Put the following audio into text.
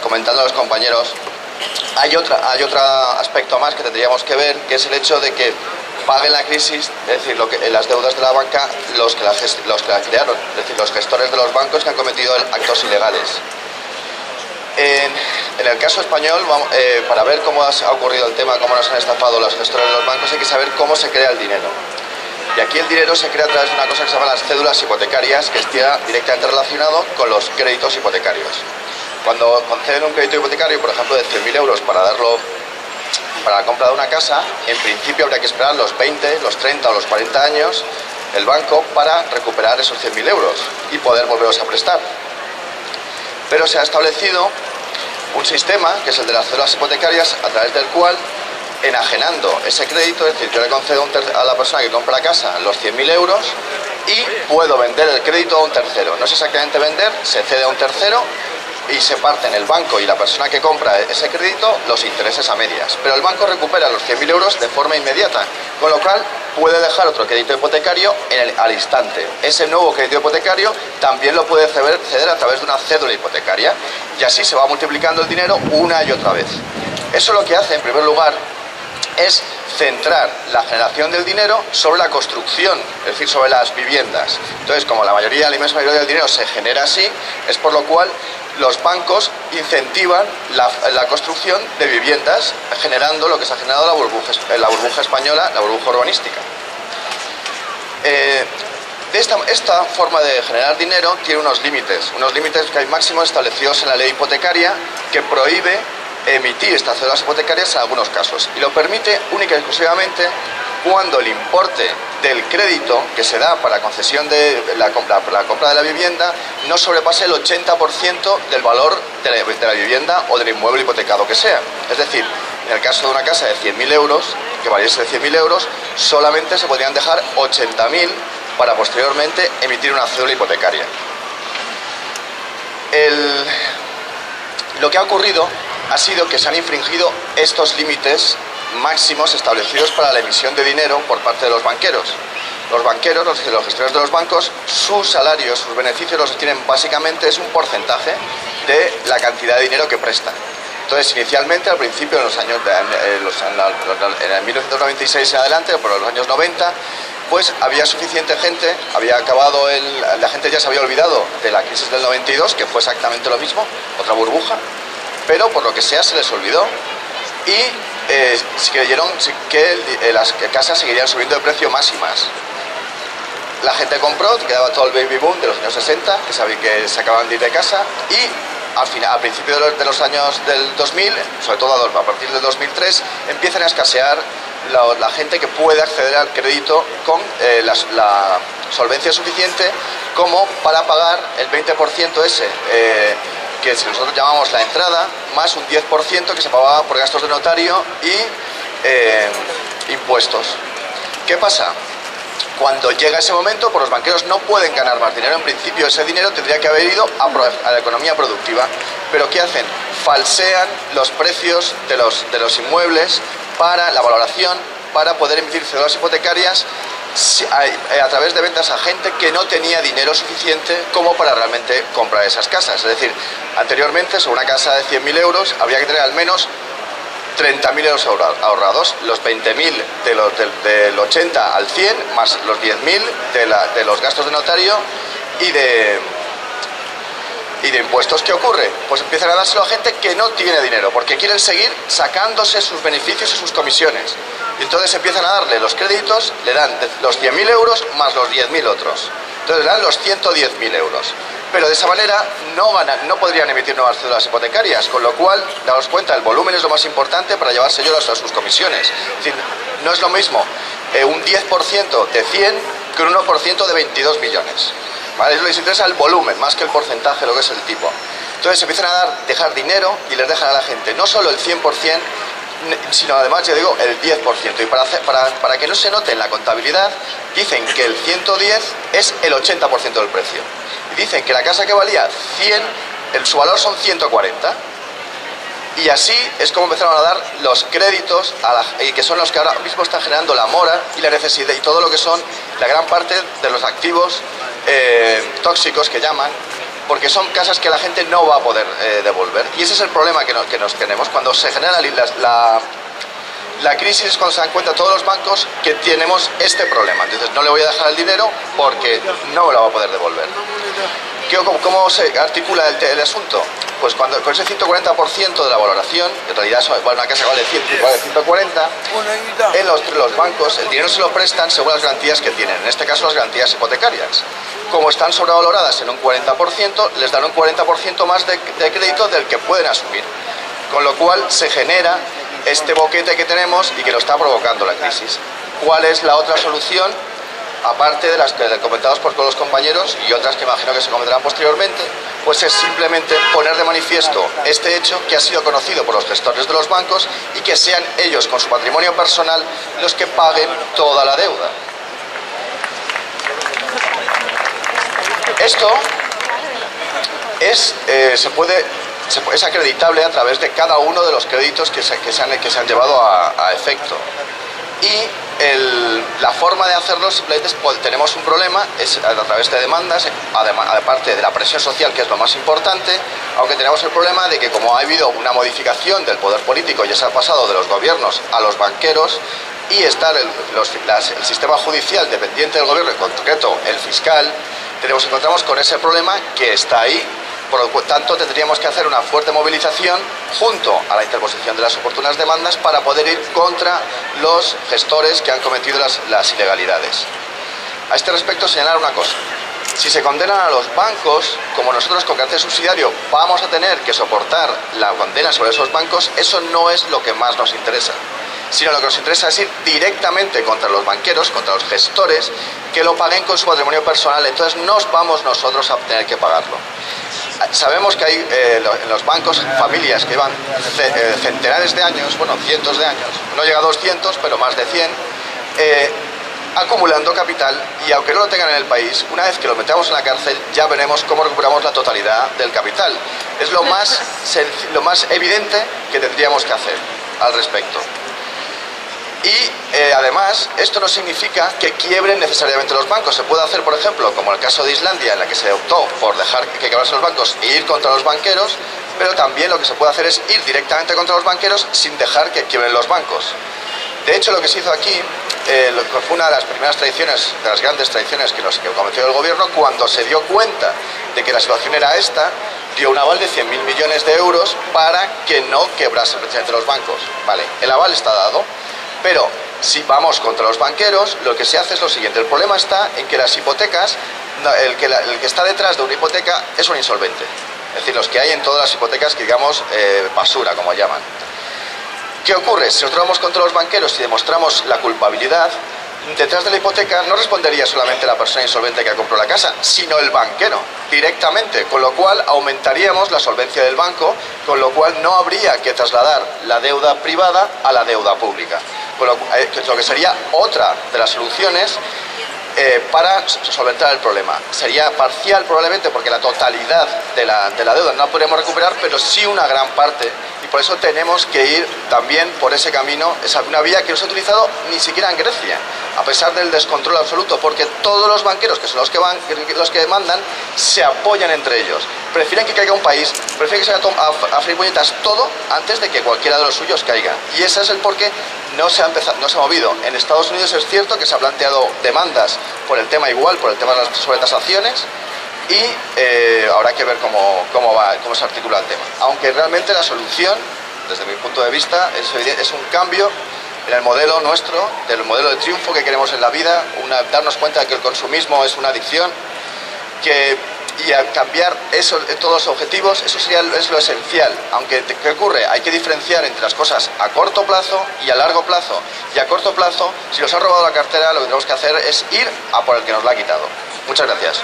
comentando a los compañeros, hay otro aspecto más que tendríamos que ver, que es el hecho de que paguen la crisis, es decir, las deudas de la banca, los que la crearon, es decir, los gestores de los bancos que han cometido actos ilegales. En el caso español, para ver cómo ha ocurrido el tema, cómo nos han estafado los gestores de los bancos, hay que saber cómo se crea el dinero. Y aquí el dinero se crea a través de una cosa que se llama las cédulas hipotecarias, que está directamente relacionado con los créditos hipotecarios. Cuando conceden un crédito hipotecario, por ejemplo, de 100.000 euros para la compra de una casa, en principio habría que esperar los 20, los 30 o los 40 años el banco para recuperar esos 100.000 euros y poder volverlos a prestar. Pero se ha establecido un sistema, que es el de las cédulas hipotecarias, a través del cual, enajenando ese crédito, es decir, yo le concedo a la persona que compra la casa los 100.000 euros y puedo vender el crédito a un tercero. No es exactamente vender, se cede a un tercero y se parten el banco y la persona que compra ese crédito los intereses a medias. Pero el banco recupera los 100.000 euros de forma inmediata, con lo cual puede dejar otro crédito hipotecario al instante. Ese nuevo crédito hipotecario también lo puede ceder a través de una cédula hipotecaria y así se va multiplicando el dinero una y otra vez. Eso lo que hace, en primer lugar, es centrar la generación del dinero sobre la construcción, es decir, sobre las viviendas. Entonces, como la inmensa mayoría del dinero se genera así, es por lo cual los bancos incentivan la construcción de viviendas, generando lo que se ha generado la burbuja española, la burbuja urbanística. Esta forma de generar dinero tiene unos límites que hay máximos establecidos en la ley hipotecaria, que prohíbe emitir estas cédulas hipotecarias en algunos casos, y lo permite única y exclusivamente cuando el importe del crédito que se da para concesión de la compra de la vivienda no sobrepase el 80% del valor de la vivienda o del inmueble hipotecado que sea. Es decir, en el caso de una casa de 100.000 euros, que valiese de 100.000 euros, solamente se podrían dejar 80.000 para posteriormente emitir una cédula hipotecaria. Lo que ha ocurrido ha sido que se han infringido estos límites máximos establecidos para la emisión de dinero por parte de los banqueros. Los banqueros, los gestores de los bancos, sus salarios, sus beneficios los obtienen básicamente, es un porcentaje de la cantidad de dinero que prestan. Entonces, inicialmente, al principio, en el 1996 en adelante, por los años 90, pues había suficiente gente, la gente ya se había olvidado de la crisis del 92, que fue exactamente lo mismo, otra burbuja, pero por lo que sea se les olvidó y creyeron que las casas seguirían subiendo de precio más y más. La gente compró, quedaba todo el baby boom de los años 60, que sabían que se acababan de ir de casa, y al principio de los años del 2000, sobre todo a partir del 2003, empiezan a escasear la gente que puede acceder al crédito con la solvencia suficiente como para pagar el 20% ese, que nosotros llamamos la entrada, más un 10% que se pagaba por gastos de notario y impuestos. ¿Qué pasa? Cuando llega ese momento, pues los banqueros no pueden ganar más dinero. En principio, ese dinero tendría que haber ido a la economía productiva. Pero ¿qué hacen? Falsean los precios de los inmuebles para la valoración, para poder emitir cédulas hipotecarias a través de ventas a gente que no tenía dinero suficiente como para realmente comprar esas casas. Es decir, anteriormente, sobre una casa de 100.000 euros, habría que tener al menos 30.000 euros ahorrados, los 20.000 del 80 al 100, más los 10.000 de los gastos de notario y de impuestos. ¿Qué ocurre? Pues empiezan a dárselo a gente que no tiene dinero, porque quieren seguir sacándose sus beneficios y sus comisiones. Y entonces empiezan a darle los créditos, le dan los 100.000 euros más los 10.000 otros. Entonces le dan los 110.000 euros. Pero de esa manera no podrían emitir nuevas cédulas hipotecarias, con lo cual, daos cuenta, el volumen es lo más importante para llevarse ellos a sus comisiones. Es decir, no es lo mismo un 10% de 100 que un 1% de 22 millones. ¿Vale? Eso les interesa el volumen, más que el porcentaje, lo que es el tipo. Entonces empiezan a dejar dinero y les dejan a la gente no solo el 100%, sino además, ya digo, el 10%. Y para que no se note en la contabilidad, dicen que el 110 es el 80% del precio. Y dicen que la casa que valía 100, su valor son 140. Y así es como empezaron a dar los créditos, que son los que ahora mismo están generando la mora y la necesidad y todo lo que son la gran parte de los activos tóxicos que llaman, porque son casas que la gente no va a poder devolver. Y ese es el problema que nos tenemos. Cuando se genera la crisis es cuando se dan cuenta todos los bancos que tenemos este problema. Entonces no le voy a dejar el dinero porque no me lo va a poder devolver. ¿Cómo se articula el asunto? Pues con ese 140% de la valoración, en realidad una casa vale 140, en los bancos el dinero se lo prestan según las garantías que tienen, en este caso las garantías hipotecarias. Como están sobrevaloradas en un 40%, les dan un 40% más de crédito del que pueden asumir. Con lo cual se genera este boquete que tenemos y que lo está provocando la crisis. ¿Cuál es la otra solución? Aparte de las que comentados por todos los compañeros y otras que imagino que se comentarán posteriormente, pues es simplemente poner de manifiesto este hecho que ha sido conocido por los gestores de los bancos y que sean ellos con su patrimonio personal los que paguen toda la deuda. Esto es acreditable a través de cada uno de los créditos que se han llevado a efecto. Y la forma de hacerlo simplemente tenemos un problema, es a través de demandas, aparte de la presión social, que es lo más importante, aunque tenemos el problema de que como ha habido una modificación del poder político, ya se ha pasado de los gobiernos a los banqueros, y está el sistema judicial dependiente del gobierno, en concreto el fiscal, nos encontramos con ese problema que está ahí. Por lo tanto, tendríamos que hacer una fuerte movilización junto a la interposición de las oportunas demandas para poder ir contra los gestores que han cometido las ilegalidades. A este respecto, señalar una cosa. Si se condenan a los bancos, como nosotros con carácter subsidiario vamos a tener que soportar la condena sobre esos bancos, eso no es lo que más nos interesa. Sino lo que nos interesa es ir directamente contra los banqueros, contra los gestores, que lo paguen con su patrimonio personal. Entonces nos vamos nosotros a tener que pagarlo. Sabemos que hay en los bancos familias que llevan centenares de años, bueno, cientos de años, no llega a 200, pero más de 100, acumulando capital, y aunque no lo tengan en el país, una vez que lo metamos en la cárcel ya veremos cómo recuperamos la totalidad del capital. Es lo más evidente que tendríamos que hacer al respecto. Y además, esto no significa que quiebren necesariamente los bancos. Se puede hacer, por ejemplo, como el caso de Islandia, en la que se optó por dejar que quebrasen los bancos e ir contra los banqueros, pero también lo que se puede hacer es ir directamente contra los banqueros sin dejar que quiebren los bancos. De hecho, lo que se hizo aquí fue una de las primeras traiciones, de las grandes traiciones que cometió el gobierno, cuando se dio cuenta de que la situación era esta, dio un aval de 100.000 millones de euros para que no quebrasen precisamente los bancos. Vale, el aval está dado. Pero si vamos contra los banqueros, lo que se hace es lo siguiente. El problema está en que las hipotecas, el que está detrás de una hipoteca es un insolvente. Es decir, los que hay en todas las hipotecas que digamos basura, como llaman. ¿Qué ocurre? Si nosotros vamos contra los banqueros y demostramos la culpabilidad, detrás de la hipoteca no respondería solamente la persona insolvente que compró la casa, sino el banquero, directamente, con lo cual aumentaríamos la solvencia del banco, con lo cual no habría que trasladar la deuda privada a la deuda pública. Lo que sería otra de las soluciones para solventar el problema. Sería parcial probablemente porque la totalidad de la deuda no la podremos recuperar, pero sí una gran parte, y por eso tenemos que ir también por ese camino. Es una vía que no se ha utilizado ni siquiera en Grecia, a pesar del descontrol absoluto, porque todos los banqueros, que son los que mandan, se apoyan entre ellos. Prefieren que caiga un país, prefieren que se vaya a freír puñetas todo antes de que cualquiera de los suyos caiga. Y ese es el porqué no se ha movido. En Estados Unidos es cierto que se han planteado demandas por el tema igual, por el tema de las sobretasaciones, y habrá que ver cómo se articula el tema. Aunque realmente la solución, desde mi punto de vista, es un cambio en el modelo nuestro, del modelo de triunfo que queremos en la vida, darnos cuenta de que el consumismo es una adicción, y al cambiar todos los objetivos, eso es lo esencial. Aunque, ¿qué ocurre? Hay que diferenciar entre las cosas a corto plazo y a largo plazo. Y a corto plazo, si nos han robado la cartera, lo que tenemos que hacer es ir a por el que nos la ha quitado. Muchas gracias.